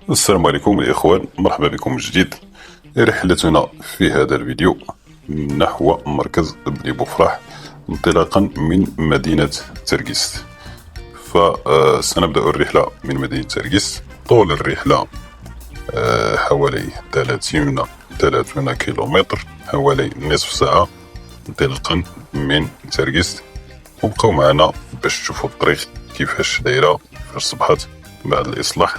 السلام عليكم الإخوان، مرحبا بكم من جديد. رحلتنا في هذا الفيديو نحو مركز بني بوفراح انطلاقا من مدينة تركست. فسنبدأ الرحلة من مدينة تركست. طول الرحلة حوالي 30 كيلومتر، حوالي نصف ساعة انطلاقا من تركست. وبقوا معنا باش تشوفوا الطريق كيفاش دايرة، كيفاش صبحت بعد الإصلاح.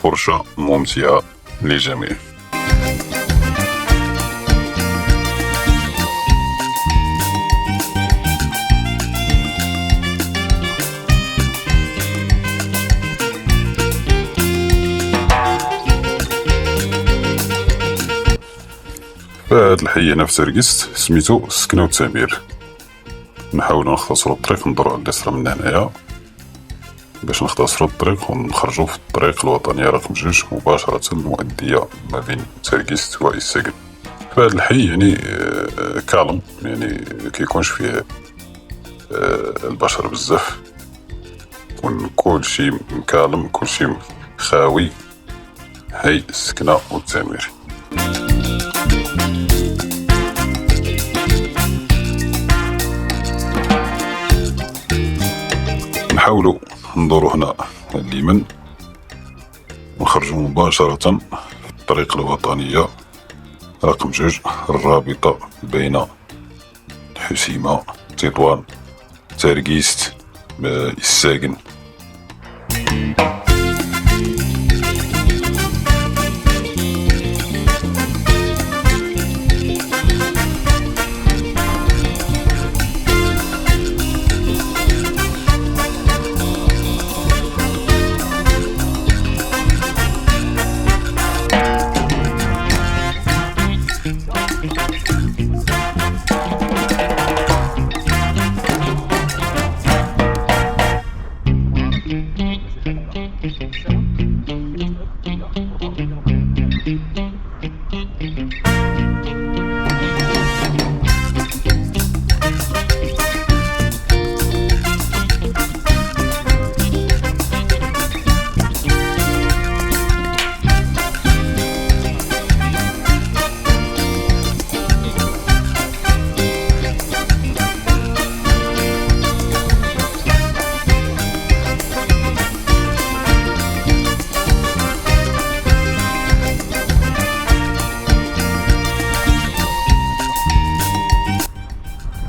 فرصة ممتعة للجميع. فهاد الحي هنا في تركست سميتو سكنة وتامير. نحاولو نختصرو الطريق، ندورو على اليسرى من هنايا باش نختصرو الطريق ونخرجو في الطريق الوطنية رقم 2 مباشرة المؤدية ما بين تركست والسجن. فهاد الحي يعني كالم، يعني مكيكونش فيه البشر بزاف، يكون كلشي مكالم، كلشي خاوي. حي السكنة والتامير. نحاولو ندورو هنا اليمن ونخرجو مباشرة في الطريق الوطنية رقم 2 الرابطة بين الحسيمة، تطوان، تركست، الساقن.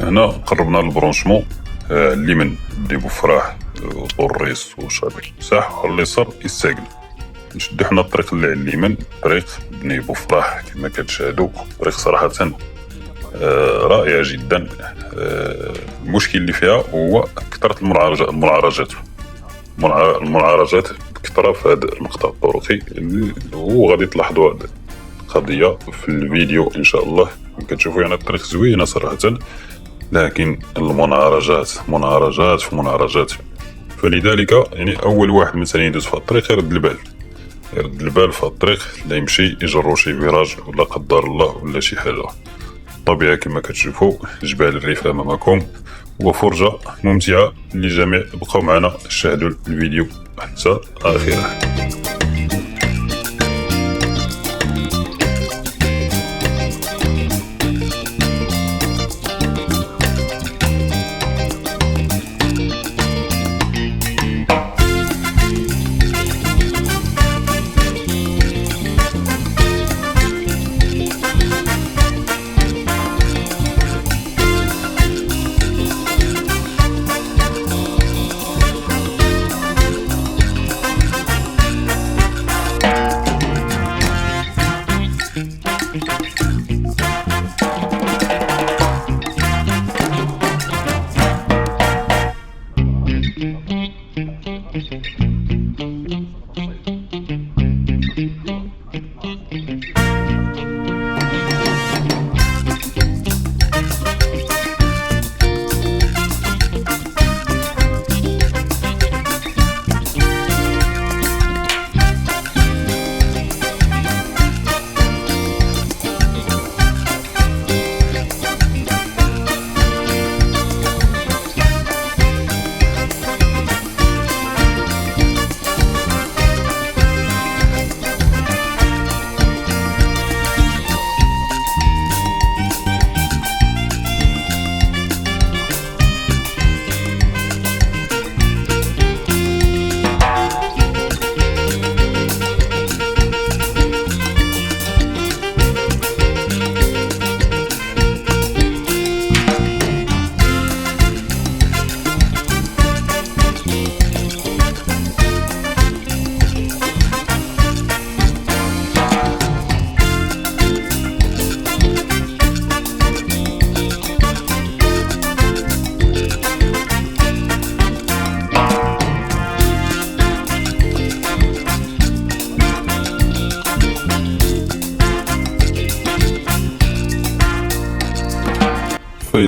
هنا قربنا للبرونشمون اليمن بني بوفراح وطوريس وشاطئ مساح، وعلى اليسار الساقن. نشدو حنا الطريق اللي على اليمن، طريق بني بوفراح كما كتشاهدوا. طريق صراحة رائعة جدا. المشكل اللي فيها هو كثرة المنعرجات كثرة في هذا المقطع الطرقي، وغادي تلاحظوا هذه القضية في الفيديو إن شاء الله. كتشوفوا يعني الطريق زوينة صراحة، لكن المنعرجات منعرجات في منعرجات. فلذلك يعني أول واحد مثلا يدوز في الطريق يرد البال في الطريق، لا يمشي يجرو شي فيراج ولا قدر الله ولا شي حاجة. الطبيعة كما كتشوفوا جبال الريف أمامكم، وفرجة ممتعة للجميع. بقاو معنا شاهدوا الفيديو حتى آخره.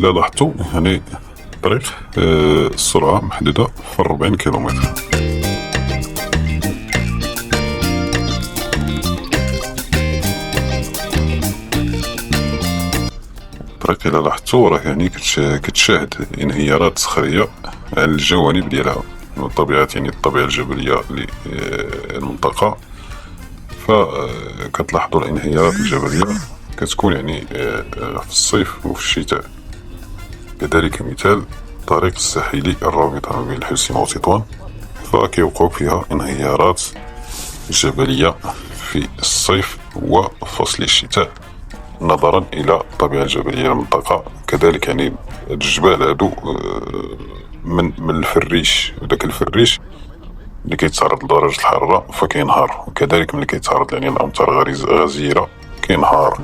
إلا لاحظتوا يعني الطريق السرعة محدودة في 40 كيلومتر. الطريق إلا لاحظتوا راه يعني كتشاهد انهيارات صخرية على الجوانب ديالها من طبيعة يعني الطبيعة الجبلية للمنطقة. فكتلاحظوا الانهيارات الجبلية كتكون يعني في الصيف وفي الشتاء. كذلك مثال الطريق الساحلي الرابط ما بين الحسين وتطوان، فكيوقعوا فيها انهيارات جبلية في الصيف وفصل الشتاء نظرا إلى الطبيعة الجبلية للمنطقة. كذلك يعني الجبال هادو من الفريش، وداك الفريش اللي كيتعرض لدرجة الحرارة فكينهار، وكذلك ملي كيتعرض يعني الأمطار غزيرة كينهار.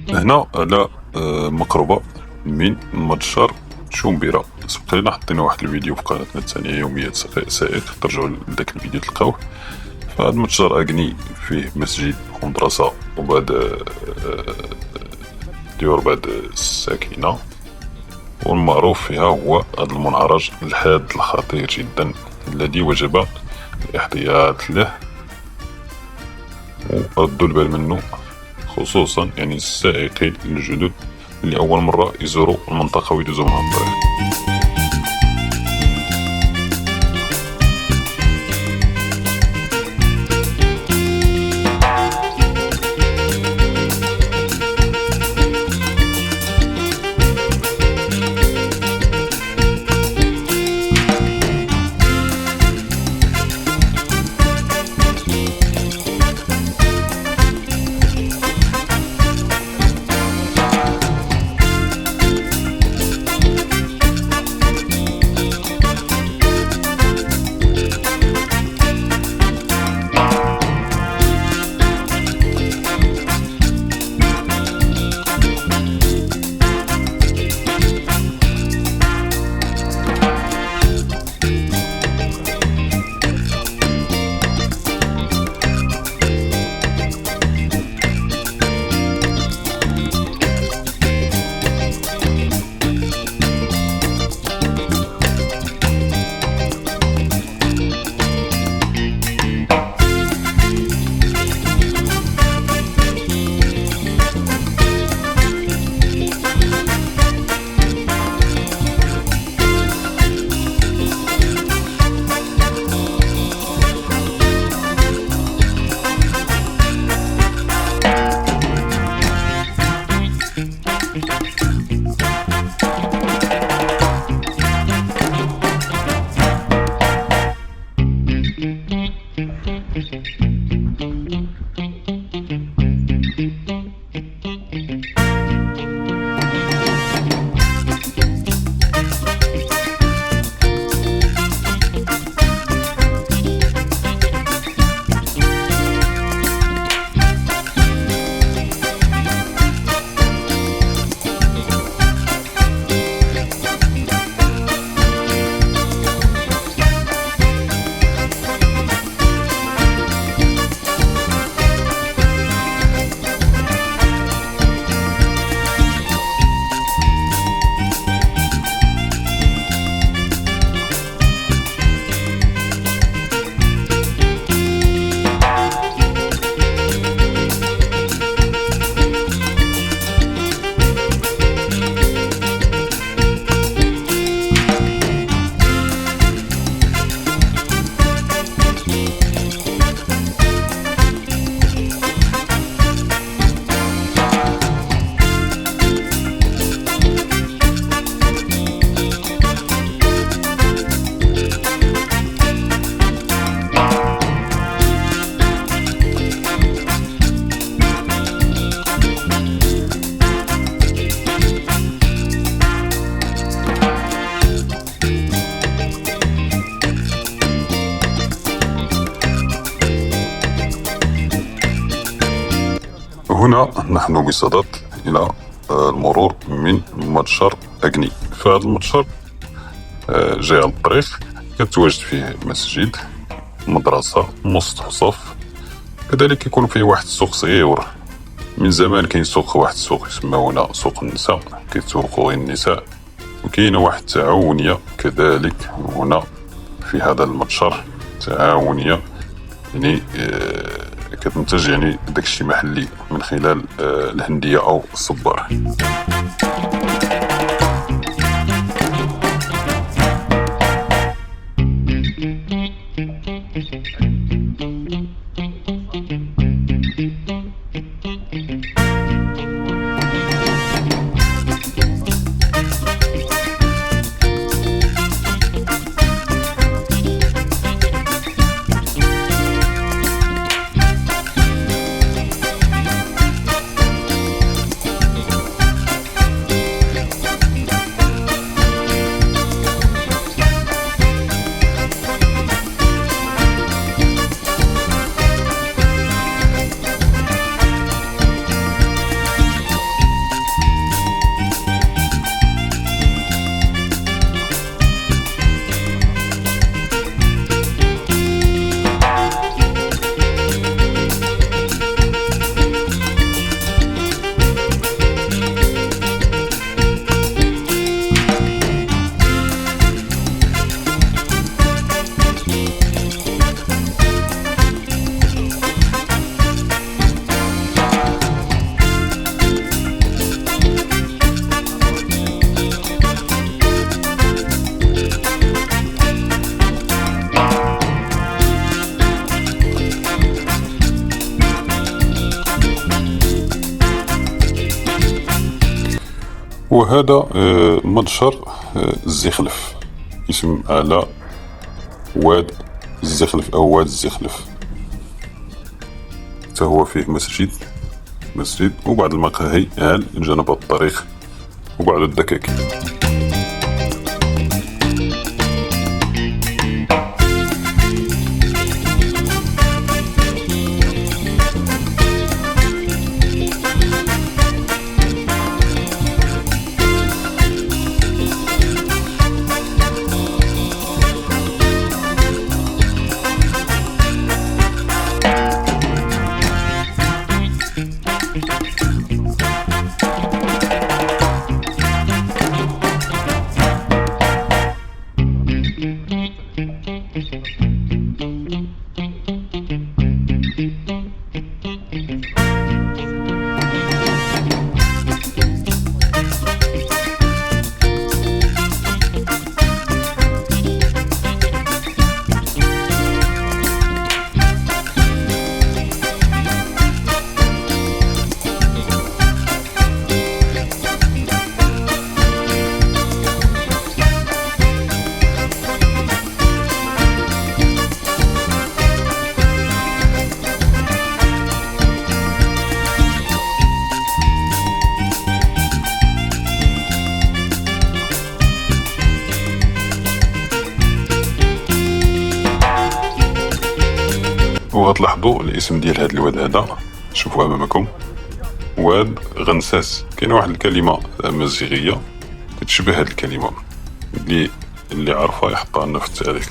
هنا على مقربة من متجر شومبيرة. سبق لنا حطينا واحد الفيديو في قناتنا الثانية يوميات سائق، ترجعوا لذاك الفيديو تلقاوه. فهاد المتجر أغني فيه مسجد ومدرسة وبعد ديور بعد الساكنة، والمعروف فيها هو هذا المنعرج الحاد الخطير جدا الذي وجب الاحتياط له وردوا البال منه، خصوصا يعني السائقين الجدد اللي أول مرة يزوروا المنطقة ويدوزوا من الطريق. هنا نحن بصدد إلى المرور من متجر أغني. فهذا المتجر جاي على الطريق، كتواجد فيه مسجد، مدرسة، مستوصف، كذلك يكون فيه واحد السوق صغير. من زمان كاين واحد السوق يسمى هنا سوق النساء، كيتسوقوا غير النساء، وكاينه واحد التعاونية كذلك هنا في هذا المتجر، تعاونية يعني كتنتج يعني داكشي محلي من خلال الهندية أو الصبار. وهذا متجر الزخلف، اسم على واد الزخلف أو واد الزخلف، حتى هو فيه مسجد وبعض المقاهي على جانب الطريق وبعض الدكاكين. وغتلاحظوا الاسم ديال هذا الواد هذا، شوفوا امامكم، واد غنساس. كاينه واحد الكلمه امازيغيه كتشبه هذه الكلمه، اللي عرفها يحطها لنا في التعليق.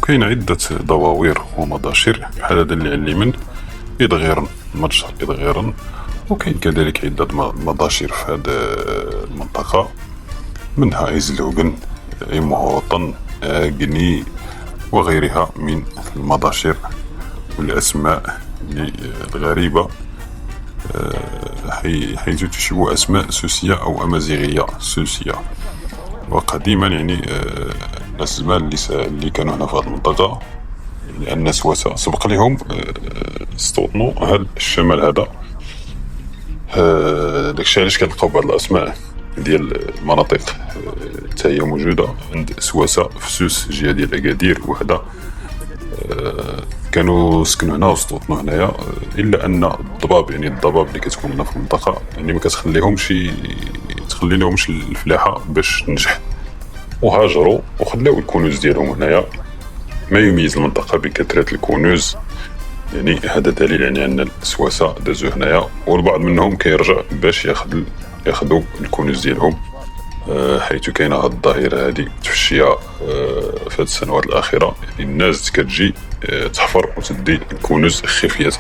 كاين عدة دواوير ومضاشر بحال هذا اللي على اليمين، إدغيرن، متجر إدغيرن، وكاين كذلك عدة مضاشر في هذه المنطقة، منها ايزلوغن، ايمهوطن، أغني وغيرها من المضاشر والأسماء الغريبة، حيث تشبه أسماء سوسية أو أمازيغية سوسية. وقديما يعني الناس زمان اللي كانوا هنا في هذه المنطقة، يعني الناس واسع سبق لهم استوطنوا هذا الشمال هذا. داكشي علاش كتلقاو بعض الأسماء ديال المناطق حتى هي موجودة عند سواسة في سوس جهة ديال أكادير وهذا. كانوا سكنوا هنا واستوطنوا هنايا، إلا أن الضباب يعني الضباب اللي كتكون هنا في المنطقة يعني ما كتخليهمش الفلاحة باش تنجح، وهاجروا وخلاو الكنوز ديالهم هنايا. ما يميز المنطقة بكثرة الكنوز، يعني هذا دليل يعني أن السواسة دازو هنايا، والبعض منهم كيرجع باش ياخدوا الكنوز ديالهم، حيث كاينه هاد الظاهرة هادي تفشيها في هاد السنوات الأخيرة. يعني الناس كتجي تحفر وتدي الكنوز خفية.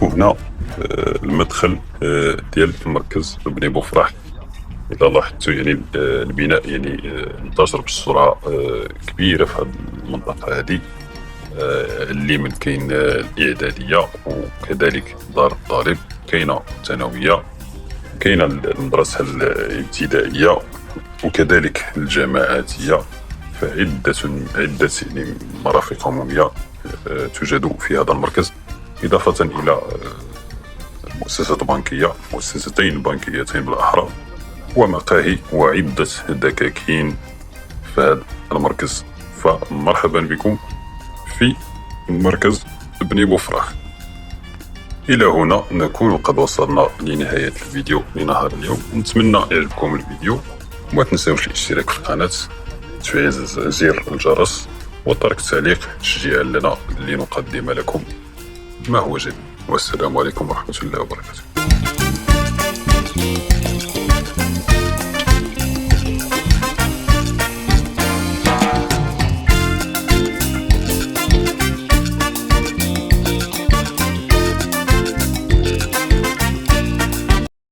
وهنا المدخل ديال المركز بني بوفراح. إذا لاحظتوا يعني البناء يعني انتشر بسرعة كبيرة في هذه المنطقة هذه، اللي من كاين الإعدادية وكذلك دار الطالب، كاينة الثانوية، كاينة المدرسة الابتدائية وكذلك الجامعاتية. فعدة يعني مرافق عمومية توجد في هذا المركز، إضافة إلى مؤسسات بنكية، مؤسستين بنكيتين بالأحرى، ومقاهي وعدة دكاكين في هذا المركز. فمرحبا بكم في مركز بني بوفراح. إلى هنا نكون قد وصلنا لنهاية الفيديو لنهار اليوم. نتمنى يعجبكم الفيديو، وما تنسوش الاشتراك في القناة، تفعيل زر الجرس، وترك تعليق تشجيعا لنا لنقدم لكم ما هو جديد. والسلام عليكم ورحمة الله وبركاته.